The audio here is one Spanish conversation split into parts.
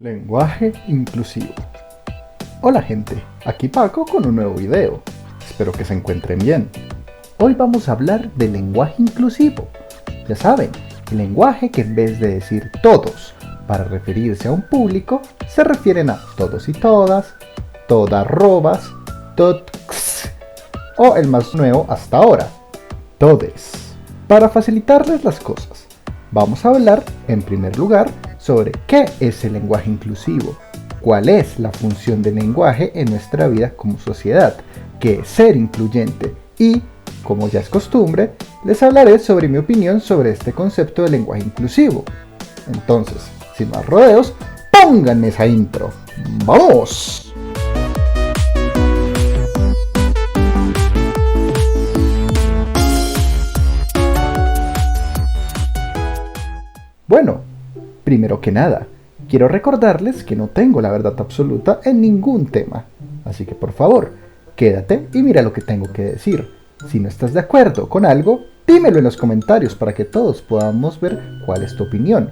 Lenguaje inclusivo. Hola gente, aquí Paco con un nuevo video. Espero que se encuentren bien. Hoy vamos a hablar del lenguaje inclusivo. Ya saben, el lenguaje que en vez de decir todos para referirse a un público, se refieren a todos y todas, todarrobas, tots o el más nuevo hasta ahora, todes. Para facilitarles las cosas, vamos a hablar en primer lugar sobre qué es el lenguaje inclusivo, cuál es la función del lenguaje en nuestra vida como sociedad, qué es ser incluyente y, como ya es costumbre, les hablaré sobre mi opinión sobre este concepto de lenguaje inclusivo. Entonces, sin más rodeos, pónganme esa intro. ¡Vamos! Bueno, primero que nada, quiero recordarles que no tengo la verdad absoluta en ningún tema, así que por favor, quédate y mira lo que tengo que decir. Si no estás de acuerdo con algo, dímelo en los comentarios para que todos podamos ver cuál es tu opinión.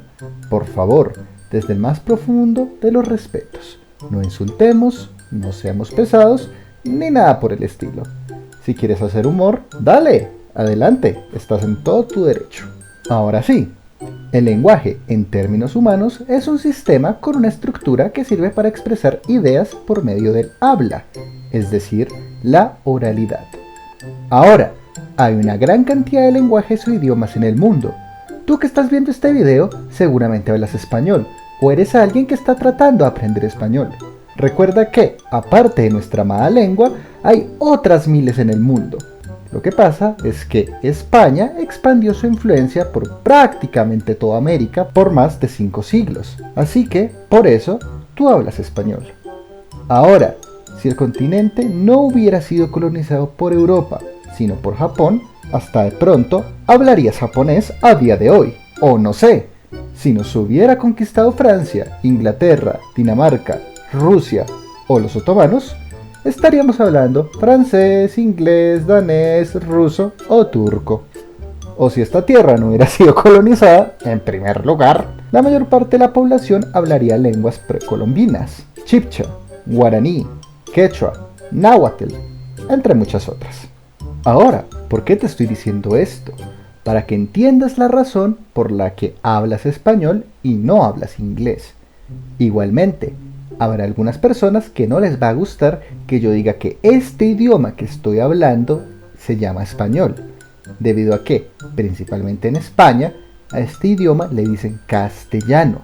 Por favor, desde el más profundo de los respetos, no insultemos, no seamos pesados, ni nada por el estilo. Si quieres hacer humor, dale, adelante, estás en todo tu derecho. Ahora sí. El lenguaje, en términos humanos, es un sistema con una estructura que sirve para expresar ideas por medio del habla, es decir, la oralidad. Ahora, hay una gran cantidad de lenguajes o idiomas en el mundo. Tú que estás viendo este video, seguramente hablas español, o eres alguien que está tratando de aprender español. Recuerda que, aparte de nuestra amada lengua, hay otras miles en el mundo. Lo que pasa es que España expandió su influencia por prácticamente toda América por más de 5 siglos, así que, por eso, tú hablas español. Ahora, si el continente no hubiera sido colonizado por Europa, sino por Japón, hasta de pronto hablarías japonés a día de hoy, o no sé, si nos hubiera conquistado Francia, Inglaterra, Dinamarca, Rusia o los otomanos, estaríamos hablando francés, inglés, danés, ruso o turco. O si esta tierra no hubiera sido colonizada, en primer lugar, la mayor parte de la población hablaría lenguas precolombinas, chibcha, guaraní, quechua, náhuatl, entre muchas otras. Ahora, ¿por qué te estoy diciendo esto? Para que entiendas la razón por la que hablas español y no hablas inglés. Igualmente, habrá algunas personas que no les va a gustar que yo diga que este idioma que estoy hablando se llama español, debido a que, principalmente en España, a este idioma le dicen castellano,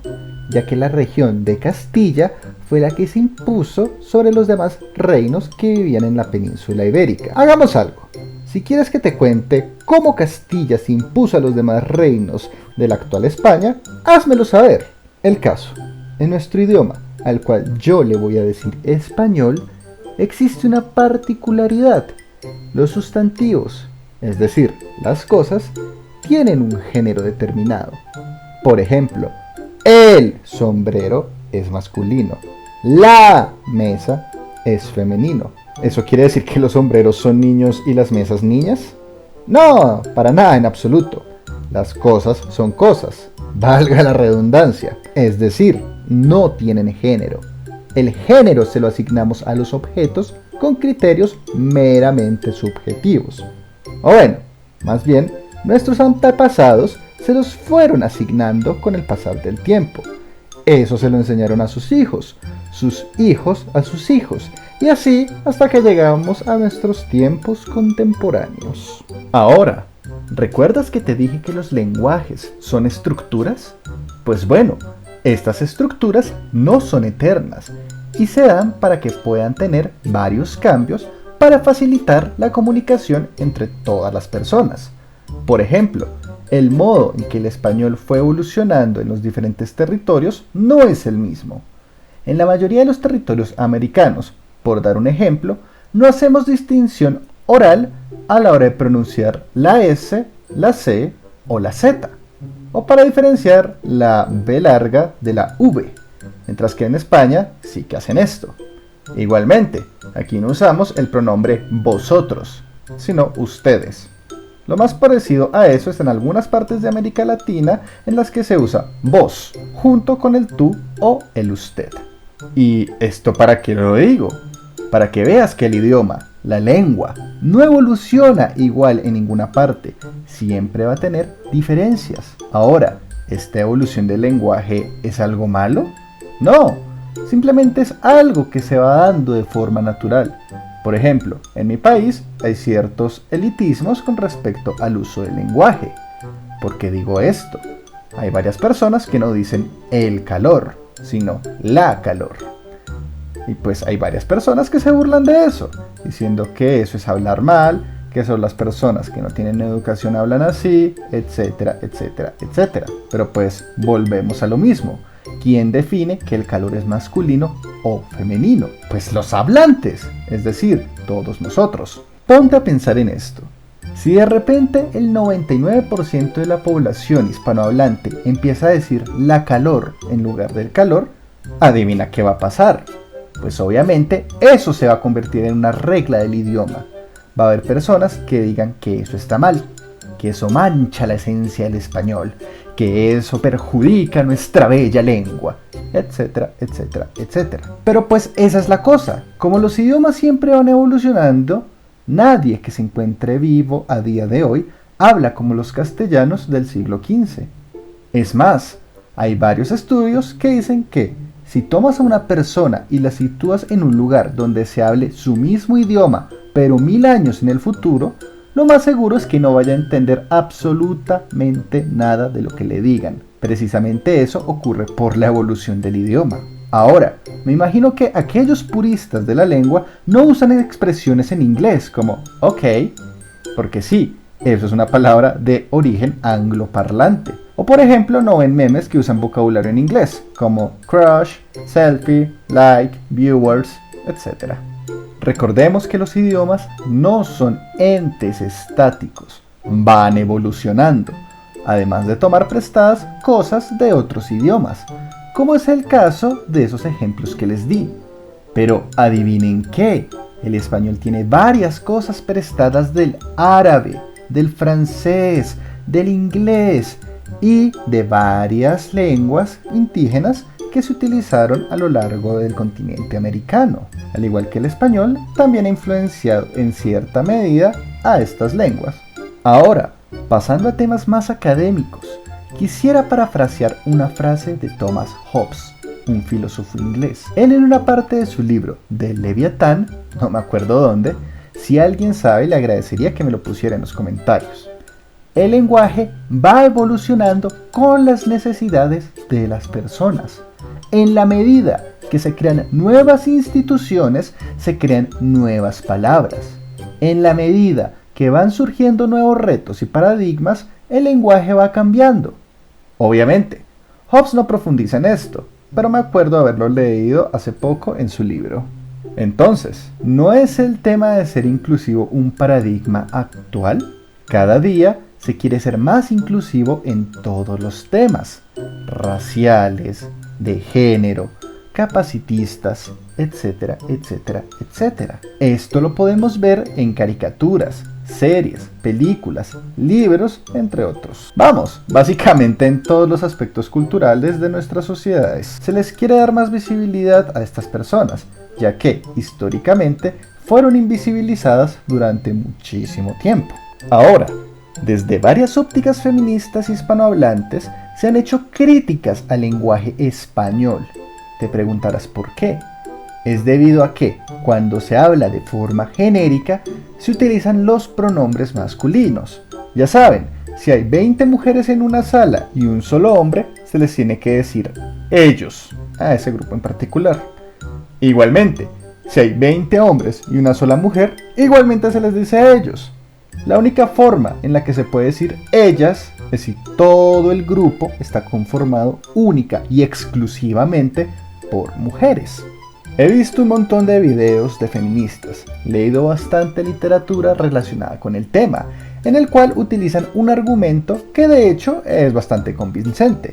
ya que la región de Castilla fue la que se impuso sobre los demás reinos que vivían en la península ibérica. Hagamos algo. Si quieres que te cuente cómo Castilla se impuso a los demás reinos de la actual España, házmelo saber. El caso, en nuestro idioma, al cual yo le voy a decir español, existe una particularidad. Los sustantivos, es decir, las cosas, tienen un género determinado. Por ejemplo, el sombrero es masculino, la mesa es femenino. ¿Eso quiere decir que los sombreros son niños y las mesas niñas? No, para nada en absoluto. Las cosas son cosas, valga la redundancia, es decir, no tienen género. El género se lo asignamos a los objetos con criterios meramente subjetivos. O bueno, más bien, nuestros antepasados se los fueron asignando con el pasar del tiempo. Eso se lo enseñaron a sus hijos a sus hijos, y así hasta que llegamos a nuestros tiempos contemporáneos. Ahora, ¿recuerdas que te dije que los lenguajes son estructuras? Pues bueno, estas estructuras no son eternas y se dan para que puedan tener varios cambios para facilitar la comunicación entre todas las personas. Por ejemplo, el modo en que el español fue evolucionando en los diferentes territorios no es el mismo. En la mayoría de los territorios americanos, por dar un ejemplo, no hacemos distinción oral a la hora de pronunciar la S, la C o la Z, o para diferenciar la B larga de la V, mientras que en España sí que hacen esto. Igualmente, aquí no usamos el pronombre vosotros, sino ustedes. Lo más parecido a eso es en algunas partes de América Latina en las que se usa vos junto con el tú o el usted. ¿Y esto para qué lo digo? Para que veas que el idioma, la lengua, no evoluciona igual en ninguna parte, siempre va a tener diferencias. Ahora, ¿esta evolución del lenguaje es algo malo? No, simplemente es algo que se va dando de forma natural. Por ejemplo, en mi país hay ciertos elitismos con respecto al uso del lenguaje. ¿Por qué digo esto? Hay varias personas que no dicen el calor, sino la calor. Y pues hay varias personas que se burlan de eso, diciendo que eso es hablar mal, que son las personas que no tienen educación hablan así, etcétera, etcétera, etcétera. Pero pues volvemos a lo mismo. ¿Quién define que el calor es masculino o femenino? Pues los hablantes, es decir, todos nosotros. Ponte a pensar en esto. Si de repente el 99% de la población hispanohablante empieza a decir la calor en lugar del calor, adivina qué va a pasar. Pues obviamente eso se va a convertir en una regla del idioma. Va a haber personas que digan que eso está mal, que eso mancha la esencia del español, que eso perjudica nuestra bella lengua, etcétera, etcétera, etcétera. Pero pues esa es la cosa, como los idiomas siempre van evolucionando, nadie que se encuentre vivo a día de hoy habla como los castellanos del siglo XV. Es más, hay varios estudios que dicen que si tomas a una persona y la sitúas en un lugar donde se hable su mismo idioma, pero 1000 años en el futuro, lo más seguro es que no vaya a entender absolutamente nada de lo que le digan. Precisamente eso ocurre por la evolución del idioma. Ahora, me imagino que aquellos puristas de la lengua no usan expresiones en inglés como ok, porque sí, eso es una palabra de origen angloparlante. O por ejemplo, no ven memes que usan vocabulario en inglés, como crush, selfie, like, viewers, etc. Recordemos que los idiomas no son entes estáticos, van evolucionando, además de tomar prestadas cosas de otros idiomas, como es el caso de esos ejemplos que les di. Pero adivinen qué, el español tiene varias cosas prestadas del árabe, del francés, del inglés y de varias lenguas indígenas que se utilizaron a lo largo del continente americano. Al igual que el español, también ha influenciado en cierta medida a estas lenguas. Ahora, pasando a temas más académicos, quisiera parafrasear una frase de Thomas Hobbes, un filósofo inglés. Él en una parte de su libro del Leviatán, no me acuerdo dónde, si alguien sabe le agradecería que me lo pusiera en los comentarios. El lenguaje va evolucionando con las necesidades de las personas. En la medida que se crean nuevas instituciones, se crean nuevas palabras. En la medida que van surgiendo nuevos retos y paradigmas, el lenguaje va cambiando. Obviamente, Hobbes no profundiza en esto, pero me acuerdo haberlo leído hace poco en su libro. Entonces, ¿no es el tema de ser inclusivo un paradigma actual? Cada día se quiere ser más inclusivo en todos los temas, raciales, de género, capacitistas, etcétera, etcétera, etcétera. Esto lo podemos ver en caricaturas, series, películas, libros, entre otros. Vamos, básicamente en todos los aspectos culturales de nuestras sociedades. Se les quiere dar más visibilidad a estas personas, ya que históricamente fueron invisibilizadas durante muchísimo tiempo. Ahora, desde varias ópticas feministas hispanohablantes se han hecho críticas al lenguaje español. Te preguntarás por qué. Es debido a que, cuando se habla de forma genérica, se utilizan los pronombres masculinos. Ya saben, si hay 20 mujeres en una sala y un solo hombre, se les tiene que decir ellos a ese grupo en particular. Igualmente, si hay 20 hombres y una sola mujer, igualmente se les dice ellos. La única forma en la que se puede decir ellas es si todo el grupo está conformado única y exclusivamente por mujeres. He visto un montón de videos de feministas, leído bastante literatura relacionada con el tema, en el cual utilizan un argumento que de hecho es bastante convincente.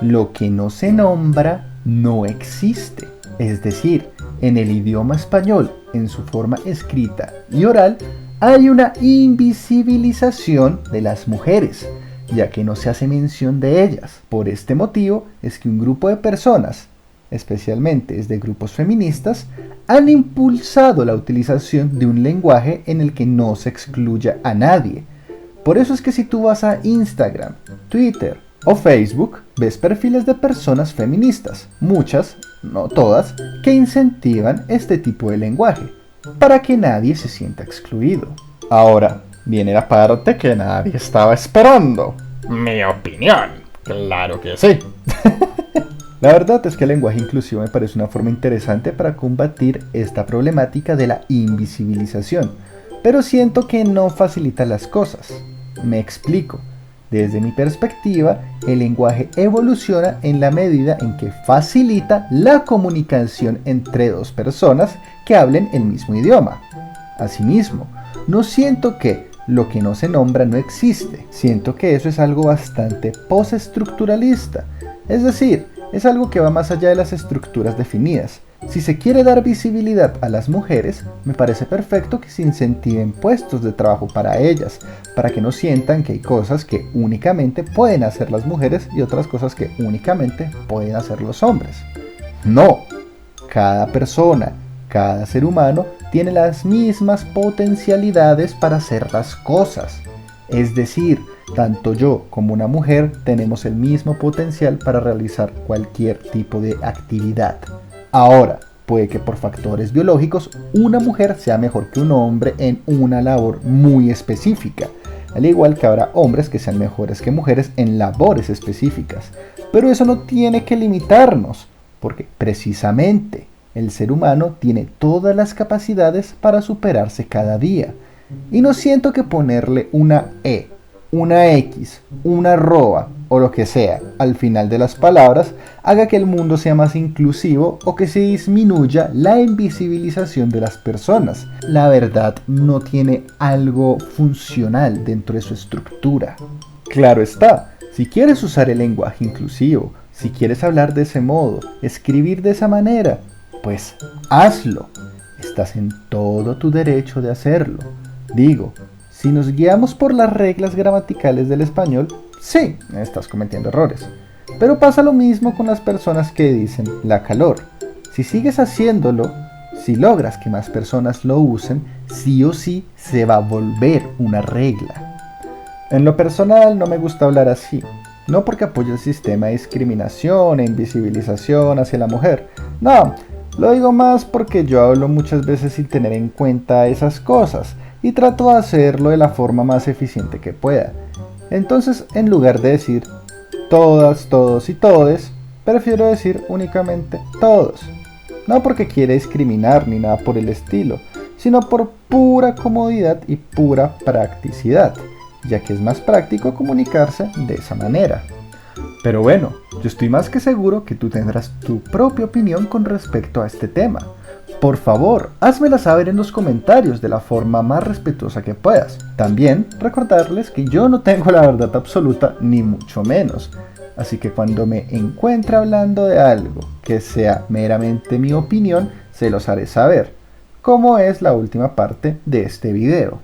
Lo que no se nombra no existe. Es decir, en el idioma español, en su forma escrita y oral, hay una invisibilización de las mujeres, ya que no se hace mención de ellas. Por este motivo es que un grupo de personas, especialmente desde grupos feministas, han impulsado la utilización de un lenguaje en el que no se excluya a nadie. Por eso es que si tú vas a Instagram, Twitter o Facebook, ves perfiles de personas feministas, muchas, no todas, que incentivan este tipo de lenguaje, para que nadie se sienta excluido. Ahora, viene la parte que nadie estaba esperando. Mi opinión, claro que sí. La verdad es que el lenguaje inclusivo me parece una forma interesante para combatir esta problemática de la invisibilización, pero siento que no facilita las cosas. Me explico. Desde mi perspectiva, el lenguaje evoluciona en la medida en que facilita la comunicación entre dos personas que hablen el mismo idioma. Asimismo, no siento que lo que no se nombra no existe. Siento que eso es algo bastante postestructuralista. Es decir, es algo que va más allá de las estructuras definidas. Si se quiere dar visibilidad a las mujeres, me parece perfecto que se incentiven puestos de trabajo para ellas, para que no sientan que hay cosas que únicamente pueden hacer las mujeres y otras cosas que únicamente pueden hacer los hombres. No, cada persona, cada ser humano tiene las mismas potencialidades para hacer las cosas. Es decir, tanto yo como una mujer tenemos el mismo potencial para realizar cualquier tipo de actividad. Ahora, puede que por factores biológicos una mujer sea mejor que un hombre en una labor muy específica, al igual que habrá hombres que sean mejores que mujeres en labores específicas. Pero eso no tiene que limitarnos, porque precisamente el ser humano tiene todas las capacidades para superarse cada día. Y no siento que ponerle una E, una X, una arroba o lo que sea al final de las palabras haga que el mundo sea más inclusivo o que se disminuya la invisibilización de las personas. La verdad no tiene algo funcional dentro de su estructura. Claro está, si quieres usar el lenguaje inclusivo, si quieres hablar de ese modo, escribir de esa manera, pues hazlo. Estás en todo tu derecho de hacerlo. Digo, si nos guiamos por las reglas gramaticales del español, sí, estás cometiendo errores. Pero pasa lo mismo con las personas que dicen la calor. Si sigues haciéndolo, si logras que más personas lo usen, sí o sí se va a volver una regla. En lo personal no me gusta hablar así. No porque apoye el sistema de discriminación e invisibilización hacia la mujer. No, lo digo más porque yo hablo muchas veces sin tener en cuenta esas cosas y trato de hacerlo de la forma más eficiente que pueda. Entonces, en lugar de decir todas, todos y todes, prefiero decir únicamente todos. No porque quiera discriminar ni nada por el estilo, sino por pura comodidad y pura practicidad, ya que es más práctico comunicarse de esa manera. Pero bueno, yo estoy más que seguro que tú tendrás tu propia opinión con respecto a este tema. Por favor, házmela saber en los comentarios de la forma más respetuosa que puedas. También recordarles que yo no tengo la verdad absoluta ni mucho menos. Así que cuando me encuentre hablando de algo que sea meramente mi opinión, se los haré saber, como es la última parte de este video.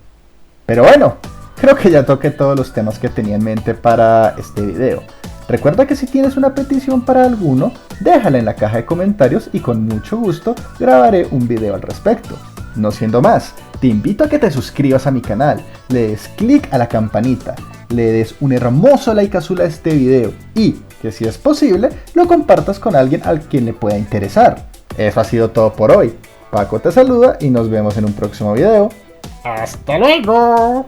Pero bueno, creo que ya toqué todos los temas que tenía en mente para este video. Recuerda que si tienes una petición para alguno, déjala en la caja de comentarios y con mucho gusto grabaré un video al respecto. No siendo más, te invito a que te suscribas a mi canal, le des clic a la campanita, le des un hermoso like azul a este video y, que si es posible, lo compartas con alguien al quien le pueda interesar. Eso ha sido todo por hoy. Paco te saluda y nos vemos en un próximo video. ¡Hasta luego!